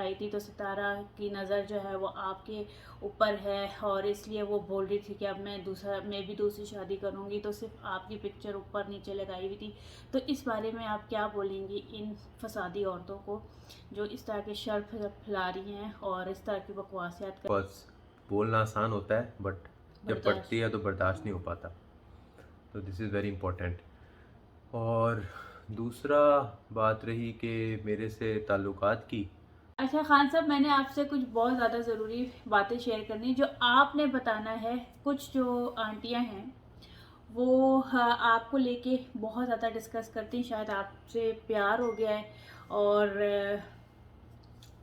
आई थी तो सितारा की नज़र जो है वो आपके ऊपर है, और इसलिए वो बोल रही थी कि अब मैं भी दूसरी शादी करूँगी, तो सिर्फ आपकी पिक्चर ऊपर नीचे लगाई हुई थी। तो इस बारे में आप क्या बोलेंगी इन फसादी औरतों को जो इस तरह के शर फैला रही हैं और इस तरह की बकवासियत कर बस बोलना आसान होता है बट जब पढ़ती बर्दाश्त। है तो बर्दाश्त नहीं हो पाता। तो दिस इज़ वेरी इम्पोर्टेंट। और दूसरा बात रही कि मेरे से ताल्लुकात की। अच्छा खान साहब, मैंने आपसे कुछ बहुत ज़्यादा ज़रूरी बातें शेयर करनी जो आपने बताना है। कुछ जो आंटियां हैं वो आपको लेके बहुत ज़्यादा डिस्कस करती हैं, शायद आपसे प्यार हो गया है और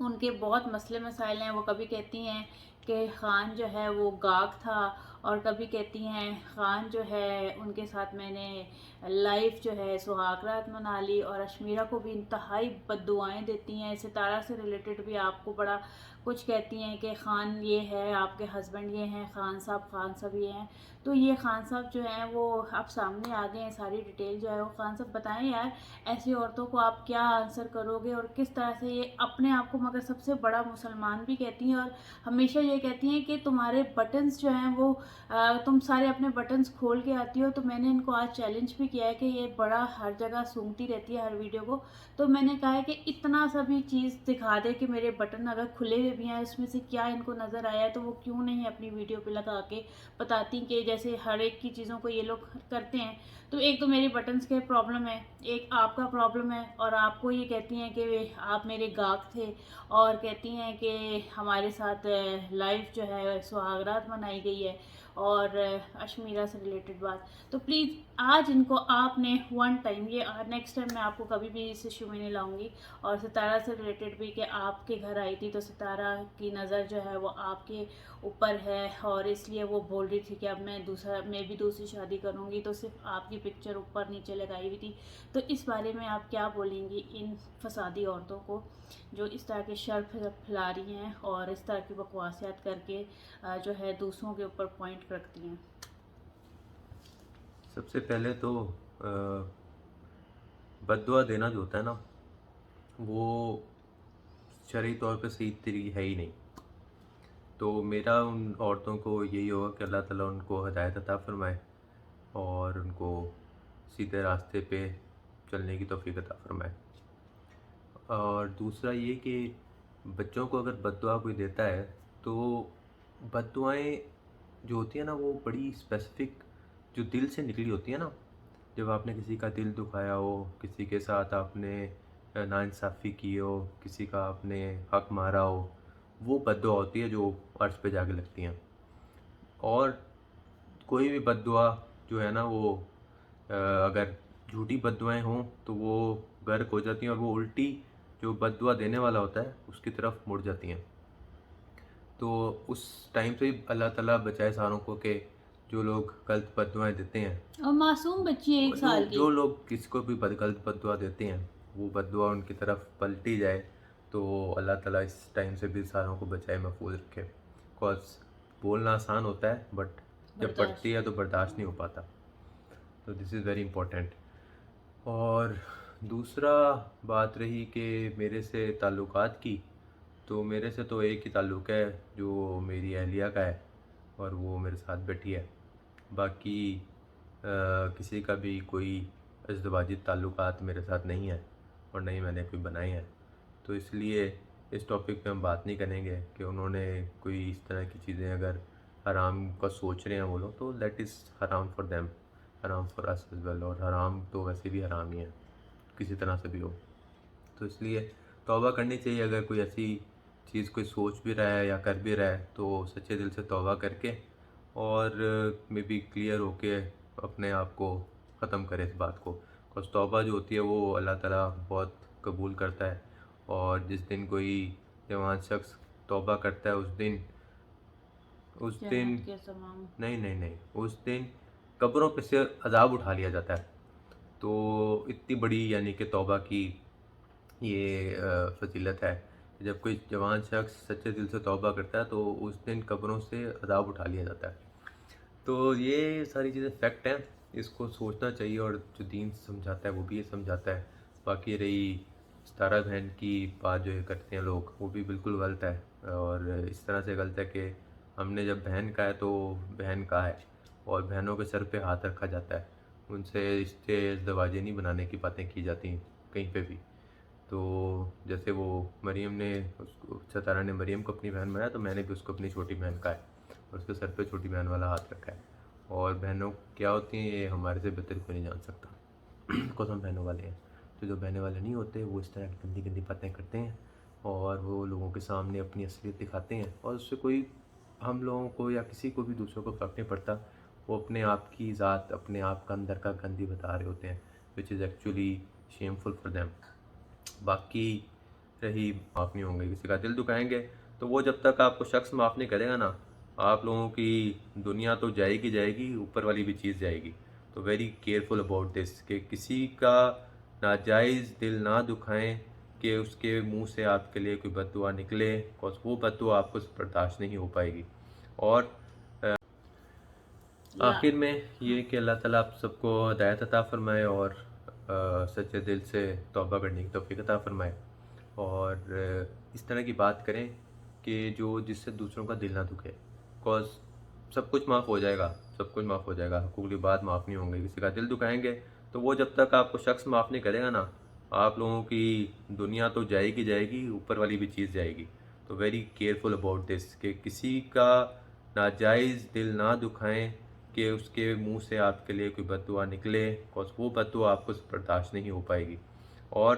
उनके बहुत मसले मसाइल हैं। वो कभी कहती हैं कि ख़ान जो है वो गाक था, और कभी कहती हैं ख़ान जो है उनके साथ मैंने लाइफ जो है सुहागरात मना ली, और अशमीरा को भी इंतहाई बद्दुआएं देती हैं। सितारा से रिलेटेड भी आपको बड़ा कुछ कहती हैं कि ख़ान ये है, आपके हस्बैंड ये हैं, ख़ान साहब ये हैं। तो ये ख़ान साहब जो हैं वो आप सामने आ गए हैं, सारी डिटेल जो है वो ख़ान साहब बताएं यार, ऐसी औरतों को आप क्या आंसर करोगे और किस तरह से ये अपने आप को मगर सबसे बड़ा मुसलमान भी कहती हैं, और हमेशा ये कहती हैं कि तुम्हारे बटन्स जो हैं वो तुम सारे अपने बटन्स खोल के आती हो। तो मैंने इनको आज चैलेंज भी किया है कि ये बड़ा हर जगह सूंघती रहती है हर वीडियो को। तो मैंने कहा है कि इतना सा भी चीज़ दिखा दे कि मेरे बटन अगर खुले हुए भी हैं, उसमें से क्या इनको नज़र आया है, तो वो क्यों नहीं अपनी वीडियो पे लगा के बताती कि जैसे हर एक की चीज़ों को ये लोग करते हैं। तो एक तो मेरे बटन्स के प्रॉब्लम है, एक आपका प्रॉब्लम है, और आपको ये कहती हैं कि आप मेरे गाहक थे, और कहती हैं कि हमारे साथ लाइफ जो है सुहागरात मनाई गई है, और अशमीरा से रिलेटेड बात। तो प्लीज़ आज इनको आपने वन टाइम, ये नेक्स्ट टाइम मैं आपको कभी भी इस इशू में नहीं लाऊंगी। और सितारा से रिलेटेड भी कि आपके घर आई थी तो सितारा की नज़र जो है वो आपके ऊपर है, और इसलिए वो बोल रही थी कि अब मैं भी दूसरी शादी करूँगी, तो सिर्फ आपकी पिक्चर ऊपर नीचे लगाई हुई थी। तो इस बारे में आप क्या बोलेंगी इन फसादी औरतों को जो इस तरह के शर फैला रही हैं और इस तरह की बकवासियत करके जो है दूसरों के ऊपर पॉइंट रखती हैं। सबसे पहले तो बद्दुआ देना जो होता है ना, वो शरई तौर पे सही तरी है ही नहीं। तो मेरा उन औरतों को यही होगा कि अल्लाह ताला उनको हिदायत अता फ़रमाए और उनको सीधे रास्ते पे चलने की तौफ़ीक अता फ़रमाए। और दूसरा ये कि बच्चों को अगर बद्दुआ कोई देता है तो बद्दुआएँ जो होती हैं ना, वो बड़ी स्पेसिफ़िक जो दिल से निकली होती है ना। जब आपने किसी का दिल दुखाया हो, किसी के साथ आपने नाइंसाफ़ी की हो, किसी का आपने हक़ मारा हो, वो बद्दुआ होती है जो अर्श पे जाके लगती हैं। और कोई भी बद्दुआ जो है ना वो अगर झूठी बद्दुआएँ हों तो वो गर्क हो जाती हैं और वो उल्टी जो बद्दुआ देने वाला होता है उसकी तरफ मुड़ जाती हैं। तो उस टाइम से अल्लाह ताला बचाए सारों को कि जो लोग गलत बद्दुआएँ देते हैं, और मासूम बच्ची है वो एक जो साल की। जो लोग किसी को भी गलत बद्दुआ देते हैं, वो बद्दुआ उनकी तरफ पलटी जाए। तो अल्लाह ताला इस टाइम से भी सारों को बचाए महफूज रखे। बिकॉज़ बोलना आसान होता है बट जब पड़ती बर्दाश्त। है तो बर्दाश्त नहीं हो पाता। तो दिस इज़ वेरी इम्पोर्टेंट। और दूसरा बात रही कि मेरे से ताल्लुकात की। तो मेरे से तो एक ही ताल्लुक़ है जो मेरी अहलिया का है, और वो मेरे साथ बैठी है। बाकी किसी का भी कोई अज़दवाजी ताल्लुकात मेरे साथ नहीं है और ना ही मैंने कोई बनाए हैं। तो इसलिए इस टॉपिक पे हम बात नहीं करेंगे कि उन्होंने कोई इस तरह की चीज़ें अगर हराम का सोच रहे हैं वो लोग, तो दैट इज़ हराम फॉर देम, हराम फॉर अस एज़ वेल। और हराम तो वैसे भी हराम ही है, किसी तरह से भी हो। तो इसलिए तौबा करनी चाहिए। अगर कोई ऐसी चीज़ कोई सोच भी रहा है या कर भी रहा है तो सच्चे दिल से तौबा करके और मे बी क्लियर होके अपने आप को ख़त्म करे इस बात को। बिकॉज़ तौबा जो होती है वो अल्लाह ताला बहुत कबूल करता है। और जिस दिन कोई जवान शख्स तौबा करता है उस दिन जन्नत के समान। नहीं, नहीं, नहीं, उस दिन कब्रों पे से अज़ाब उठा लिया जाता है। तो इतनी बड़ी यानी कि तौबा की ये फ़ज़ीलत है। जब कोई जवान शख्स सच्चे दिल से तौबा करता है तो उस दिन कब्रों से अज़ाब उठा लिया जाता है। तो ये सारी चीज़ें फैक्ट हैं, इसको सोचना चाहिए और जो दीन समझाता है वो भी ये समझाता है। बाकी रही सितारा बहन की बात जो ये करते हैं लोग, वो भी बिल्कुल गलत है। और इस तरह से गलत है कि हमने जब बहन का है तो बहन का है, और बहनों के सर पे हाथ रखा जाता है, उनसे रिश्ते दरवाजे नहीं बनाने की बातें की जाती हैं कहीं पे भी। तो जैसे वो मरियम ने उसको, सितारा ने मरियम को अपनी बहन बनाया, तो मैंने भी उसको अपनी छोटी बहन का है और उसके सर पे छोटी बहन वाला हाथ रखा है। और बहनों क्या होती हैं ये हमारे से बेहतर कोई नहीं जान सकता बिकॉज हम बहनों वाले हैं। तो जो बहने वाले नहीं होते वो इस तरह की गंदी गंदी बातें करते हैं और वो लोगों के सामने अपनी असलियत दिखाते हैं, और उससे कोई हम लोगों को या किसी को भी दूसरों को फ़र्क नहीं पड़ता। वो अपने आप की ज़ात, अपने आप का अंदर का गंदी बता रहे होते हैं, which is actually shameful for them. बाकी रही माफ़ नहीं होंगे, किसी का दिल दुखाएंगे, तो वो जब तक आपको शख्स माफ़ नहीं करेगा ना, आप लोगों की दुनिया तो जाएगी जाएगी, ऊपर वाली भी चीज़ जाएगी। तो वेरी केयरफुल अबाउट दिस कि किसी का नाजायज़ दिल ना दुखाएं कि उसके मुंह से आपके लिए कोई बद्दुआ निकले, बिकॉज वो बद्दुआ आपको बर्दाश्त नहीं हो पाएगी। और या आखिर में ये कि अल्लाह ताला आप सबको हिदायत अता फ़रमाए और सच्चे दिल से तौबा करने की तौफीक अता फ़रमाए। और इस तरह की बात करें कि जो जिससे दूसरों का दिल ना दुखे, बिकॉज सब कुछ माफ़ हो जाएगा, सब कुछ माफ़ हो जाएगा, हकूक़ की बात माफ़ नहीं होंगे, किसी का दिल दुखाएंगे, तो वो जब तक आपको शख्स माफ़ नहीं करेगा ना, आप लोगों की दुनिया तो जाएगी जाएगी, ऊपर वाली भी चीज़ जाएगी। तो वेरी केयरफुल अबाउट दिस कि किसी का नाजायज़ दिल ना दुखाएं कि उसके मुंह से आपके लिए कोई बद्दुआ निकले, बिकॉज वो बद्दुआ आपको बर्दाश्त नहीं हो पाएगी। और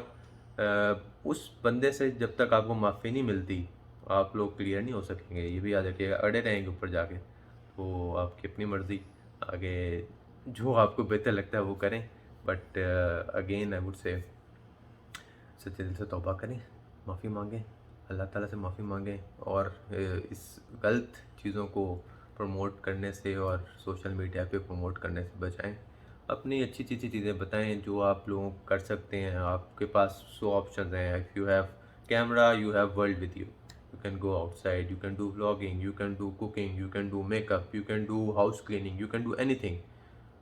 उस बंदे से जब तक आपको माफ़ी नहीं मिलती, आप लोग क्लियर नहीं हो सकेंगे। ये भी याद रखिएगा, अड़े रहेंगे ऊपर जाके, तो आपकी अपनी मर्ज़ी, आगे जो आपको बेहतर लगता है वो करें। But again I would say सच्चे दिल से तौबा करें, माफ़ी मांगें, अल्लाह ताला से माफ़ी मांगें, और इस गलत चीज़ों को प्रमोट करने से और सोशल मीडिया पे प्रमोट करने से बचाएं। अपनी अच्छी अच्छी चीज़ें बताएं जो आप लोग कर सकते हैं। आपके पास 100 ऑप्शन हैं। If you have camera, you have world with you, you can go outside, you can do vlogging, you can do cooking, you can do makeup, you can do house cleaning, you can do anything.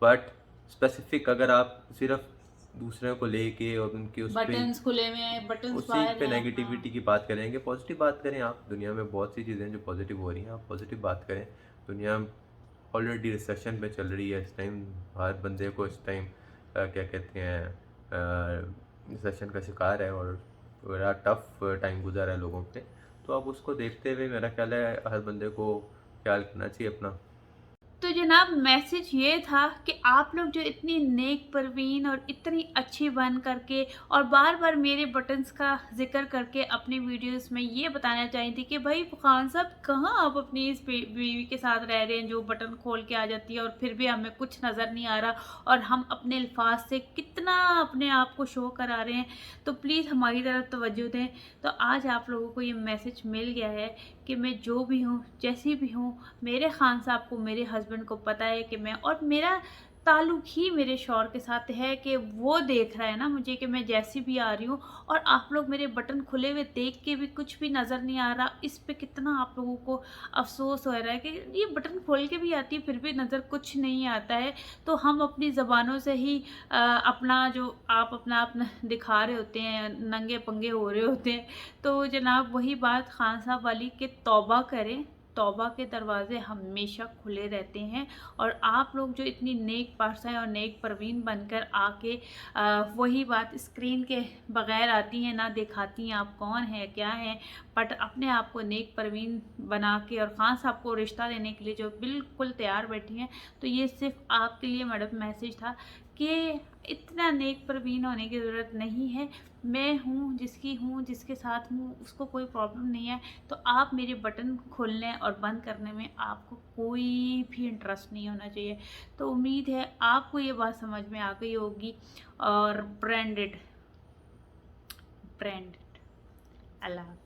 But specific अगर आप सिर्फ दूसरों को लेके और उनके उस पर बटन्स खुले हुए हैं, बटन्स उसी बाहर पे हैं। हाँ, नेगेटिविटी की बात करेंगे, पॉजिटिव बात करें। आप दुनिया में बहुत सी चीज़ें जो पॉजिटिव हो रही हैं, आप पॉजिटिव बात करें। दुनिया ऑलरेडी रिसेशन में चल रही है इस टाइम, हर बंदे को इस टाइम क्या कहते हैं, रिसेशन का शिकार है और बड़ा टफ टाइम गुजर है लोगों पे। तो अब उसको देखते हुए मेरा ख्याल है हर बंदे को ख्याल करना चाहिए अपना। तो जनाब मैसेज ये था कि आप लोग जो इतनी नेक परवीन और इतनी अच्छी बन करके और बार बार मेरे बटन्स का जिक्र करके अपनी वीडियोस में ये बताना चाहिए थी कि भाई खान साहब कहाँ आप अपनी इस बीवी के साथ रह रहे हैं जो बटन खोल के आ जाती है और फिर भी हमें कुछ नज़र नहीं आ रहा और हम अपने अल्फाज से कितना अपने आप को शो करा रहे हैं। तो प्लीज़ हमारी तरफ तवज्जो दें। तो आज आप लोगों को ये मैसेज मिल गया है कि मैं जो भी हूँ, जैसी भी हूँ, मेरे खान साहब को, मेरे हस्बैंड को पता है कि मैं, और मेरा ताल्लुक़ ही मेरे शौहर के साथ है कि वो देख रहा है ना मुझे कि मैं जैसी भी आ रही हूँ, और आप लोग मेरे बटन खुले हुए देख के भी कुछ भी नज़र नहीं आ रहा। इस पे कितना आप लोगों को अफ़सोस हो रहा है कि ये बटन खोल के भी आती है फिर भी नज़र कुछ नहीं आता है। तो हम अपनी ज़बानों से ही अपना जो आप अपना दिखा रहे होते हैं, नंगे पंगे हो रहे होते हैं। तो जनाब वही बात खान साहब वाली कि तौबा करें, तौबा के दरवाज़े हमेशा खुले रहते हैं। और आप लोग जो इतनी नेक पासा और नेक परवीन बनकर आके वही बात स्क्रीन के बगैर आती हैं, ना दिखाती हैं आप कौन है क्या है, बट अपने आप को नेक परवीन बना के और खान साहब को रिश्ता देने के लिए जो बिल्कुल तैयार बैठी हैं। तो ये सिर्फ आपके लिए मैडम मैसेज था कि इतना नेक परवीन होने की ज़रूरत नहीं है। मैं हूँ, जिसकी हूँ, जिसके साथ हूँ, उसको कोई प्रॉब्लम नहीं है। तो आप मेरे बटन खोलने और बंद करने में आपको कोई भी इंटरेस्ट नहीं होना चाहिए। तो उम्मीद है आपको ये बात समझ में आ गई होगी। और ब्रांडेड ब्रांडेड अल्लाह।